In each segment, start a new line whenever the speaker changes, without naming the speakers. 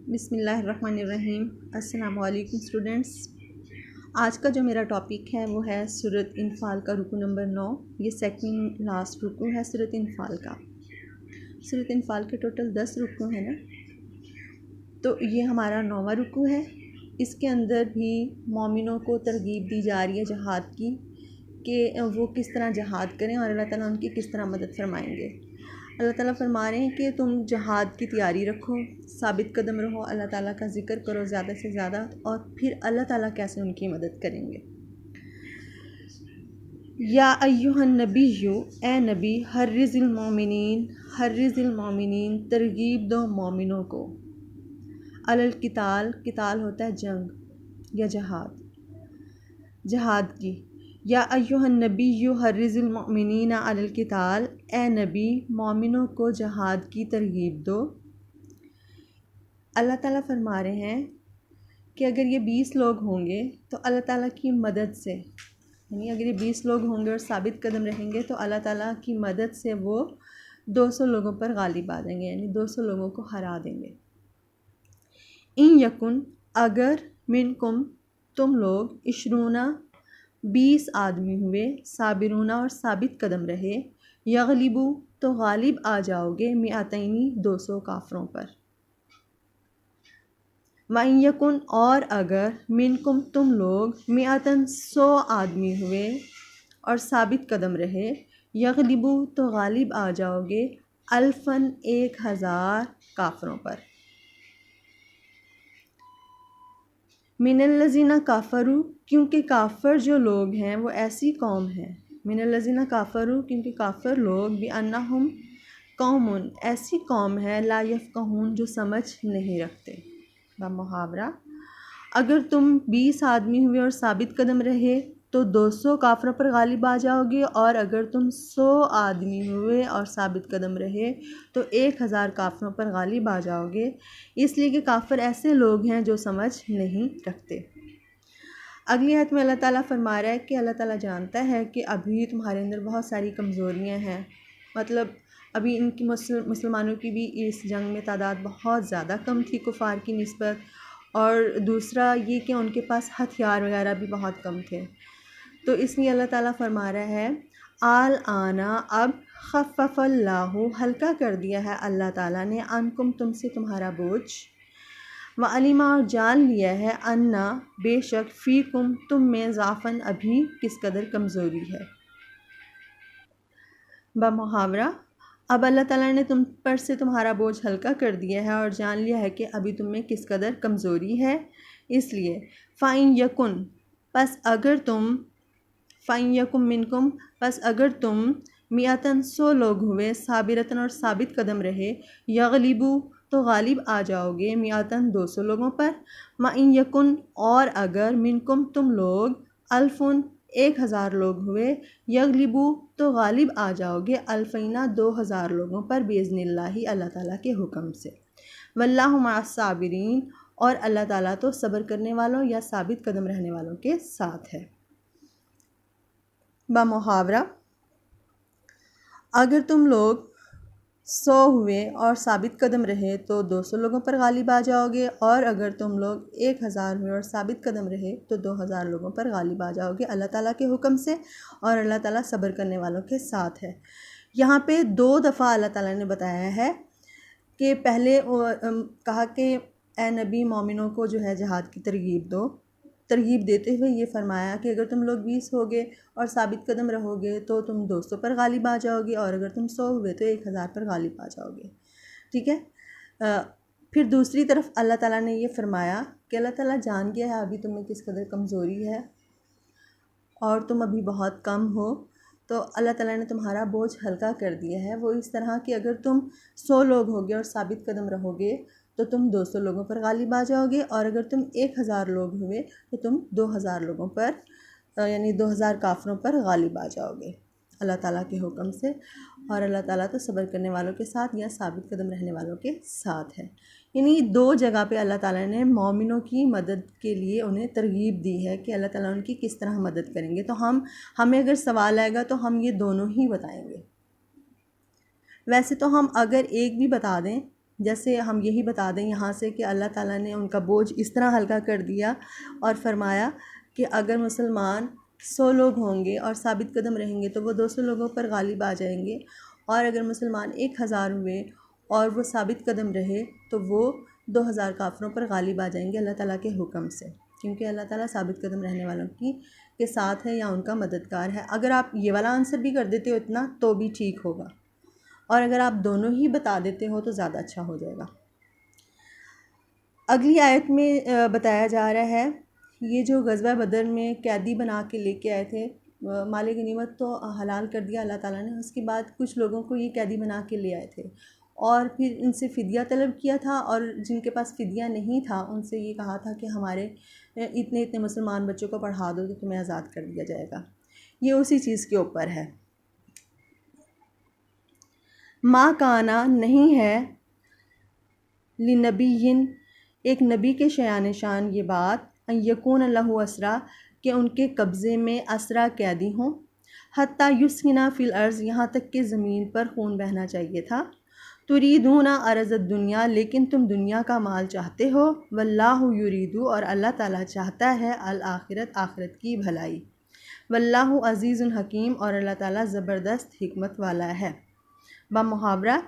बिस्मिल्लाहिर्रहमानिर्रहीम। अस्सलामु अलैकुम स्टूडेंट्स। आज का जो मेरा टॉपिक है वो है सूरत इनफाल का रुकू नंबर 9। ये सेकंड लास्ट रुकू है सूरत इनफाल का। सूरत इनफाल के टोटल 10 रुकू हैं ना, तो ये हमारा 9वां रुकू है। इसके अंदर भी मोमिनों को तरगीब दी जा रही है जहाद की, कि वो किस तरह जहाद करें और अल्लाह ताला उनकी किस तरह मदद फरमाएंगे। अल्लाह ताला फरमा रहे हैं कि तुम जहाद की तैयारी रखो, साबित कदम रहो, अल्लाह ताला का ज़िक्र करो ज़्यादा से ज़्यादा, और फिर अल्लाह ताला कैसे उनकी मदद करेंगे। या अय्युहन नबिय्यु, ए नबी, हर्रिज़िल मोमिनीन, तरगीब दो मोमिनों को। अलल किताल, किताल होता है जंग या जहाद, जहाद की। या अय्युहन नबिय्यु हर्रिज़िल मोमिनीना अलल किताल, ए नबी मोमिनों को जहाद की तरगीब दो। अल्लाह ताला फरमा रहे हैं कि अगर ये 20 लोग होंगे तो अल्लाह ताला की मदद से, यानी अगर ये 20 लोग होंगे और साबित कदम रहेंगे तो अल्लाह ताला की मदद से वो 200 लोगों पर गालिब आ जाएंगे, यानी 200 लोगों को हरा देंगे। इन यकुन, अगर मिनकुम तुम लोग, इशरूना 20 आदमी हुए, साबिरूना और साबित कदम रहे, यगलिबू तो गालिब आ जाओगे, मियातैनी 200 काफरों पर। वइन यकुन, और अगर मिनकुम तुम लोग, मियातन 100 आदमी हुए और साबित कदम रहे, यगलिबू तो गालिब आ जाओगे, अल्फन 1000 काफरों पर। मिनल्लज़ीना काफ़रू, क्योंकि काफ़र जो लोग हैं वो ऐसी कौम है। मिनल्लज़ीना काफ़रू, क्योंकि काफ़र लोग, भी अन्नहुम कौमुन, ऐसी कौम है, ला यफ़क़हून, जो समझ नहीं रखते। मुहावरा, अगर तुम 20 आदमी हुए और साबित कदम रहे तो 200 काफ़रों पर गालिब आ जाओगे, और अगर तुम 100 आदमी हुए और साबित कदम रहे तो 1000 काफ़रों पर गालिब आ जाओगे, इसलिए कि काफ़िर ऐसे लोग हैं जो समझ नहीं रखते। अगली आयत में अल्लाह ताला फरमा रहा है कि अल्लाह ताला जानता है कि अभी तुम्हारे अंदर बहुत सारी कमज़ोरियाँ हैं, मतलब अभी इनकी मुसलमानों की भी इस जंग में तादाद बहुत ज़्यादा कम थी कुफ़ार की निस्बत, और दूसरा ये कि उनके पास हथियार वगैरह भी बहुत कम थे। तो इसलिए अल्लाह ताला फरमा रहा है, आल आना, अब खफ़फ़ल्लाहु, हल्का कर दिया है अल्लाह ताला ने, अनकुम, तुमसे तुम्हारा बोझ, व अलिमा, और जान लिया है, अन्ना, बेशक, फ़ीकुम, तुम में, ज़ाफ़न, अभी किस कदर कमज़ोरी है। मुहावरा, अब अल्लाह ताला ने तुम पर से तुम्हारा बोझ हल्का कर दिया है और जान लिया है कि अभी तुम में किस कदर कमज़ोरी है। इसलिए फ़ाइन यकुन, बस अगर तुम, फ़ाइन यकुम मिनकुम, बस अगर तुम, मियातन 100 लोग हुए, साबिरतन और साबित कदम रहे, यगलिबू तो गालिब आ जाओगे, मियातन 200 लोगों पर। माइन यकुन, और अगर मिनकुम तुम लोग, अल्फुन 1000 लोग हुए, यगलिबू तो गालिब आ जाओगे, अल्फ़ैना 2000 लोगों पर, बिइज़्निल्लाहि, अल्लाह ताला के हुक्म से। वल्लाहु मअस साबिरीन, और अल्लाह ताला तो सब्र करने वालों या साबित कदम रहने वालों के साथ है। मुहावरा, अगर तुम लोग 100 हुए और साबित कदम रहे तो 200 लोगों पर गालिब आ जाओगे, और अगर तुम लोग 1000 हुए और साबित कदम रहे तो 2000 लोगों पर गालिब आ जाओगे, अल्लाह ताला के हुक्म से, और अल्लाह ताला सब्र करने वालों के साथ है। यहाँ पे 2 दफ़ा अल्लाह ताला ने बताया है कि पहले कहा कि ए नबी मोमिनों को जो है जहाद की तरगीब दो, तरगीब देते हुए ये फरमाया कि अगर तुम लोग 20 होगे और साबित कदम रहोगे तो तुम 200 पर गालिब आ जाओगे, और अगर तुम 100 हुए तो 1000 पर गालिब आ जाओगे। ठीक है। फिर दूसरी तरफ अल्लाह ताला ने ये फरमाया कि अल्लाह ताला जान गया है अभी तुम्हें किस कदर कमज़ोरी है और तुम अभी बहुत कम हो, तो अल्लाह ताला ने तुम्हारा बोझ हल्का कर दिया है। वो इस तरह कि अगर तुम 100 लोग होगे और साबित कदम रहोगे तो तुम 200 लोगों पर गालिब आ जाओगे, और अगर तुम 1000 लोग हुए तो तुम 2000 लोगों पर, यानी 2000 काफरों पर गालिब आ जाओगे अल्लाह ताला के हुक्म से। और अल्लाह ताला तो सब्र करने वालों के साथ या साबित कदम रहने वालों के साथ है। यानी 2 जगह पे अल्लाह ताला ने मोमिनों की मदद के लिए उन्हें तरगीब दी है कि अल्लाह ताला उनकी किस तरह मदद करेंगे। तो हमें अगर सवाल आएगा तो हम ये दोनों ही बताएंगे। वैसे तो हम अगर एक भी बता दें जैसे हम यही बता दें यहाँ से कि अल्लाह ताला ने उनका बोझ इस तरह हल्का कर दिया और फरमाया कि अगर मुसलमान 100 लोग होंगे और साबित कदम रहेंगे तो वो 200 लोगों पर गालिब आ जाएंगे, और अगर मुसलमान 1000 हुए और वो साबित कदम रहे तो वो 2000 काफिरों पर गालिब आ जाएंगे अल्लाह ताला के हुक्म से, क्योंकि अल्लाह ताला साबित कदम रहने वालों की के साथ है या उनका मददगार है। अगर आप ये वाला आंसर भी कर देते हो इतना तो भी ठीक होगा, और अगर आप दोनों ही बता देते हो तो ज़्यादा अच्छा हो जाएगा। अगली आयत में बताया जा रहा है, ये जो ग़ज़वा बदर में कैदी बना के लेके आए थे, माल गनीमत तो हलाल कर दिया अल्लाह ताला ने, उसके बाद कुछ लोगों को ये कैदी बना के ले आए थे और फिर इनसे फ़िदिया तलब किया था, और जिनके पास फ़िदिया नहीं था उनसे ये कहा था कि हमारे इतने इतने मुसलमान बच्चों को पढ़ा दो तो तुम्हें आज़ाद कर दिया जाएगा। ये उसी चीज़ के ऊपर है। मा काना नहीं है लिनबीयिन एक नबी के शयान शान ये बात, यकून लहू असरा कि उनके कब्ज़े में असरा कैदी हों, हत्ता युस्किना फ़िल अर्ज़ यहाँ तक कि ज़मीन पर खून बहना चाहिए था। तुरीदूना अरज़त दुनिया लेकिन तुम दुनिया का माल चाहते हो, वल्लाहु युरीदु और अल्लाह ताला चाहता है अल आखिरत आखिरत की भलाई, वल्लाहु अज़ीज़ुन हकीम और अल्लाह ताला ज़बरदस्त हिकमत वाला है। मुहावरा,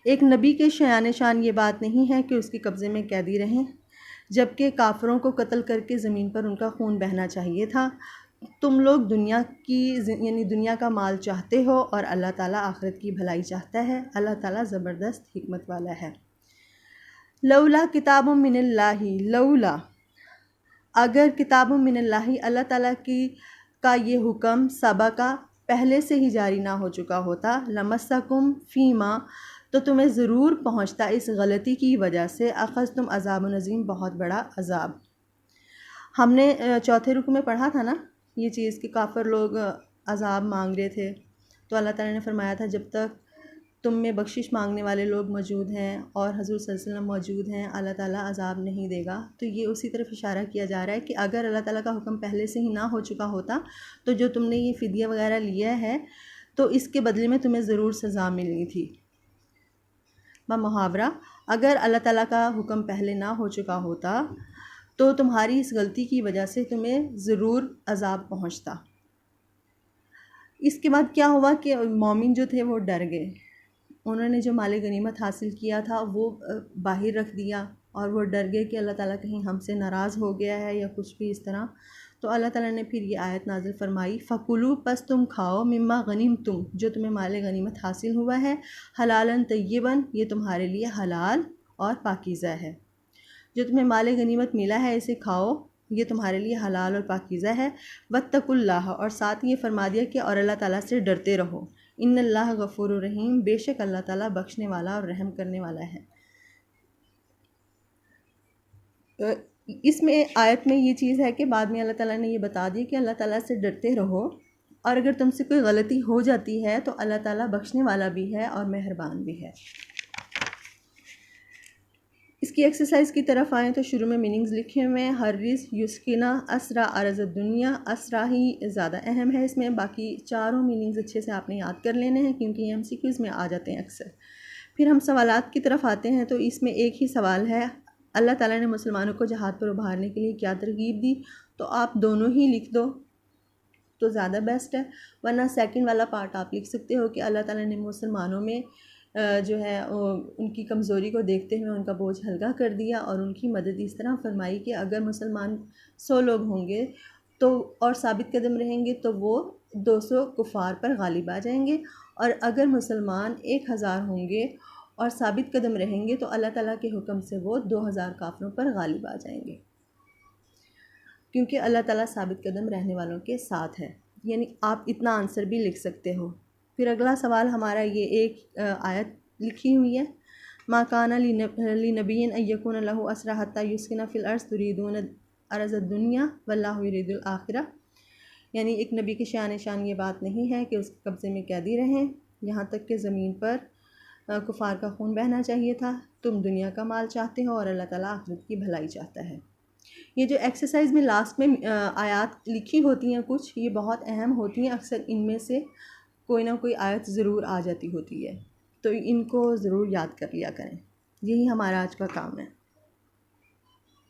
एक नबी के शयान शान ये बात नहीं है कि उसके कब्ज़े में कैदी रहें, जबकि काफिरों को कत्ल करके ज़मीन पर उनका खून बहना चाहिए था। तुम लोग दुनिया की यानी दुनिया का माल चाहते हो और अल्लाह ताला आखिरत की भलाई चाहता है, अल्लाह ताला ज़बरदस्त हिकमत वाला है। लौला किताबुम मिनल्लाहि, लौला अगर किताबुम मिनल्लाहि अल्लाह ताला की का ये हुक्म सबका पहले से ही जारी ना हो चुका होता, लमस्सकुम फ़ीमा तो तुम्हें ज़रूर पहुँचता इस गलती की वजह से, अख़ज़ तुम अज़ाबुन अज़ीम बहुत बड़ा अज़ाब। हमने चौथे रुकू में पढ़ा था ना ये चीज़ कि काफ़िर लोग अज़ाब मांग रहे थे, तो अल्लाह ताला ने फरमाया था जब तक तुम में बख्शिश मांगने वाले लोग मौजूद हैं और हज़ूर सल्लल्लाहु अलैहि वसल्लम मौजूद हैं, अल्लाह ताला अज़ाब नहीं देगा। तो ये उसी तरफ इशारा किया जा रहा है कि अगर अल्लाह ताला का हुक्म पहले से ही ना हो चुका होता तो जो तुमने ये फ़िदिया वगैरह लिया है तो इसके बदले में तुम्हें ज़रूर सज़ा मिलनी थी। मुहावरा, अगर अल्लाह ताला का हुक्म पहले ना हो चुका होता तो तुम्हारी इस गलती की वजह से तुम्हें ज़रूर अज़ाब पहुंचता। इसके बाद क्या हुआ कि मोमिन जो थे वो डर गए, उन्होंने जो माल गनीमत हासिल किया था वो बाहर रख दिया और वो डर गए कि अल्लाह ताला कहीं हमसे नाराज़ हो गया है या कुछ भी इस तरह। तो अल्लाह ताला ने फिर ये आयत नाज़िल फरमाई, फ़कुलू पस तुम खाओ, मिम्मा गनीम तुम जो तुम्हें माल गनीमत हासिल हुआ है, हलालन तय्यबन ये तुम्हारे लिए हलाल और पाकीज़ा है। जो तुम्हें माल गनीमत मिला है इसे खाओ, ये तुम्हारे लिए हलाल और पाकीज़ा है। वत्तकुल्लाह और साथ ये फरमा दिया कि और अल्लाह ताला से डरते रहो, इन्नल्लाह गफ़ूरुर रहीम बेशक अल्लाह ताला बख्शने वाला और रहम करने वाला है। इसमें आयत में ये चीज़ है कि बाद में अल्लाह ताला ने ये बता दिया कि अल्लाह ताला से डरते रहो, और अगर तुमसे कोई गलती हो जाती है तो अल्लाह ताला बख्शने वाला भी है और मेहरबान भी है। इसकी एक्सरसाइज की तरफ आएँ तो शुरू में मीनिंग्स लिखे हुए हैं। हर्रिस युस्किना असरा अरज़ दुनिया, असरा ही ज़्यादा अहम है इसमें, बाकी चारों मीनिंग्स अच्छे से आपने याद कर लेने हैं क्योंकि ये MCQs में आ जाते हैं अक्सर। फिर हम सवालात की तरफ आते हैं तो इसमें एक ही सवाल है, अल्लाह ताला ने मुसलमानों को जहाद पर उभारने के लिए क्या तरगीब दी, तो आप दोनों ही लिख दो तो ज़्यादा बेस्ट है, वरना सेकंड वाला पार्ट आप लिख सकते हो कि अल्लाह ताला ने मुसलमानों में जो है उनकी कमज़ोरी को देखते हुए उनका बोझ हल्का कर दिया और उनकी मदद इस तरह फरमाई कि अगर मुसलमान 100 लोग होंगे तो और साबित कदम रहेंगे तो वो 200 कुफ़ार पर गालिब आ जाएंगे, और अगर मुसलमान 1000 होंगे और साबित कदम रहेंगे तो अल्लाह ताला के हुक्म से वो 2000 काफिरों पर गालिब आ जाएंगे, क्योंकि अल्लाह ताला साबित कदम रहने वालों के साथ है। यानी आप इतना आंसर भी लिख सकते हो। फिर अगला सवाल हमारा ये एक आयत लिखी हुई है, मा काना लिनबिय्यिन अय्यकुन लहू असरा हत्ता युस्किना फिल अर्ज़ तुरीदून अरज़ दुनिया वल्लाहु युरीदुल आखिरा। यानी एक नबी के शान शान ये बात नहीं है कि उसके कब्ज़े में कैदी रहें यहाँ तक कि ज़मीन पर कुफ़ार का खून बहना चाहिए था। तुम दुनिया का माल चाहते हो और अल्लाह ताला आखिरत की भलाई चाहता है। ये जो एक्सरसाइज में लास्ट में आयत लिखी होती हैं कुछ, ये बहुत अहम होती हैं, अक्सर इनमें से कोई ना कोई आयत ज़रूर आ जाती होती है, तो इनको ज़रूर याद कर लिया करें। यही हमारा आज का काम है।